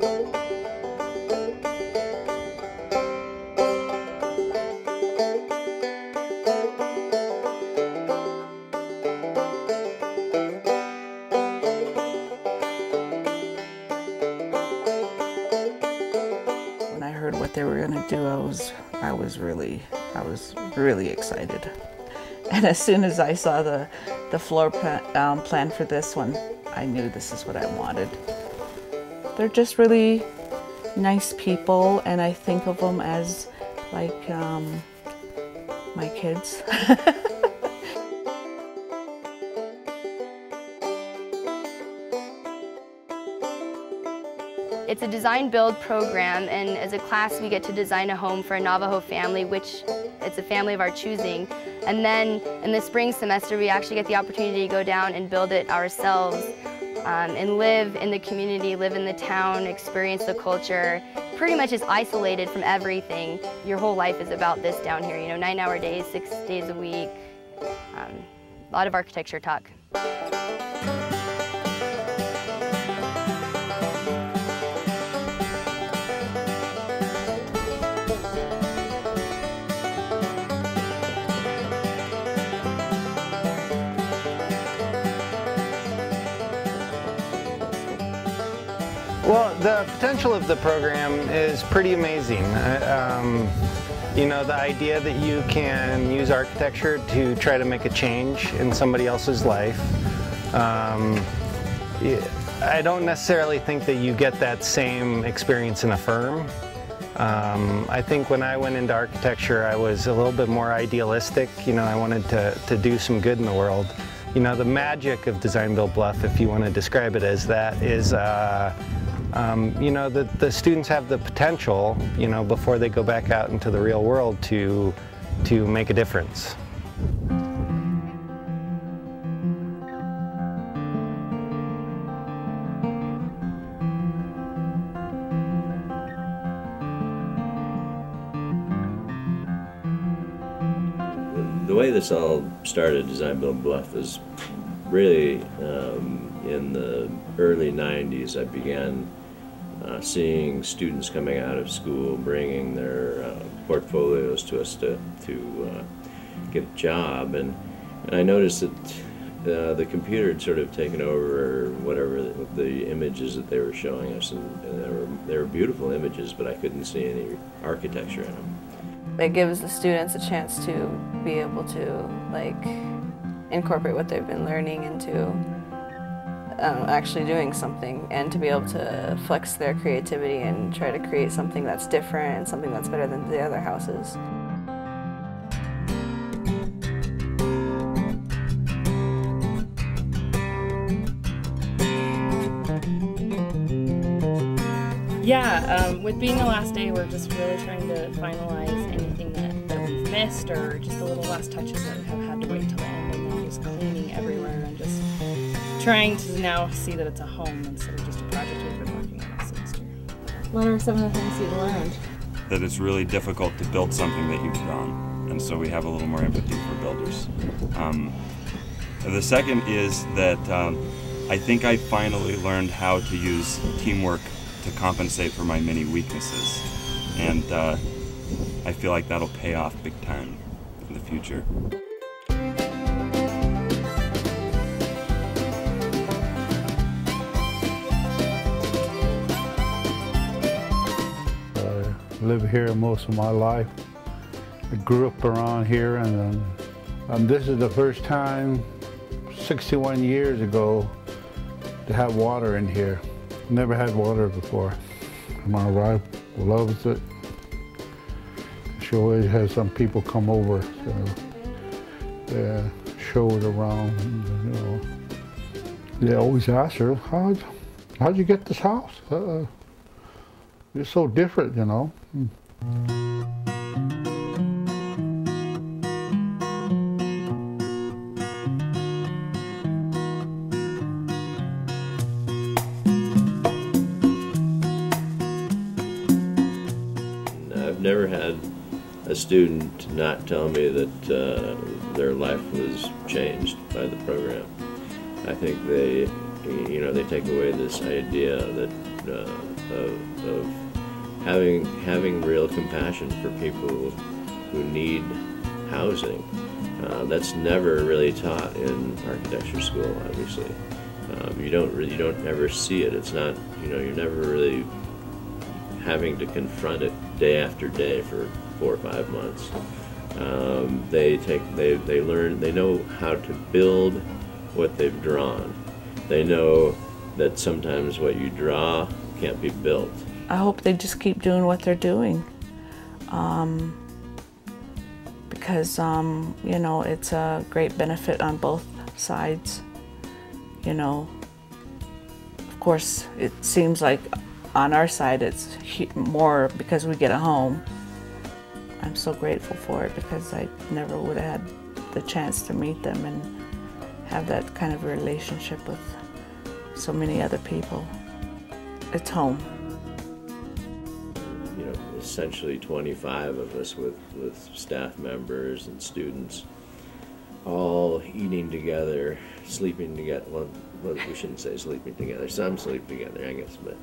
When I heard what they were going to do, I was really excited. And as soon as I saw the floor plan for this one, I knew this is what I wanted. They're just really nice people, and I think of them as like my kids. It's a design build program, and as a class we get to design a home for a Navajo family, which it's a family of our choosing. And then in the spring semester we actually get the opportunity to go down and build it ourselves and live in the community, live in the town, experience the culture. Pretty much just isolated from everything. Your whole life is about this down here, you know, 9-hour days, 6 days a week, a lot of architecture talk. Well, the potential of the program is pretty amazing. You know, the idea that you can use architecture to try to make a change in somebody else's life. I don't necessarily think that you get that same experience in a firm. I think when I went into architecture, I was a little bit more idealistic. You know, I wanted to do some good in the world. You know, the magic of DesignBuildBLUFF, if you want to describe it as that, is you know, the students have the potential, you know, before they go back out into the real world to make a difference. The way this all started, DesignBuildBLUFF, is really in the early 90s. I began seeing students coming out of school bringing their portfolios to us to get a job, and I noticed that the computer had sort of taken over whatever the images that they were showing us, and they were beautiful images, but I couldn't see any architecture in them. It gives the students a chance to be able to incorporate what they've been learning into actually doing something, and to be able to flex their creativity and try to create something that's different and something that's better than the other houses. Yeah, with being the last day, we're just really trying to finalize anything that we've missed, or just the little last touches that have had to wait till the end, and then just cleaning everywhere and just trying to now see that it's a home instead of just a project we've been working on this semester. What are some of the things you've learned? That it's really difficult to build something that you've drawn, and so we have a little more empathy for builders. The second is that I think I finally learned how to use teamwork to compensate for my many weaknesses, and I feel like that'll pay off big time in the future. I live here most of my life. I grew up around here, and this is the first time 61 years ago to have water in here. Never had water before. My wife loves it. She always has some people come over, so show it around. You know, they always ask her, "How'd you get this house? It's so different, you know." I've never had a student not tell me that their life was changed by the program. I think they You know, they take away this idea that of having real compassion for people who need housing. That's never really taught in architecture school, obviously. You don't ever see it. It's not, you know, you're never really having to confront it day after day for 4 or 5 months. They learn, they know how to build what they've drawn. They know that sometimes what you draw can't be built. I hope they just keep doing what they're doing. Because, you know, it's a great benefit on both sides. You know, of course, it seems like on our side it's more because we get a home. I'm so grateful for it because I never would have had the chance to meet them and have that kind of relationship with so many other people. It's home. You know, essentially 25 of us with staff members and students, all eating together, sleeping together. Well, we shouldn't say sleeping together. Some sleep together, I guess, but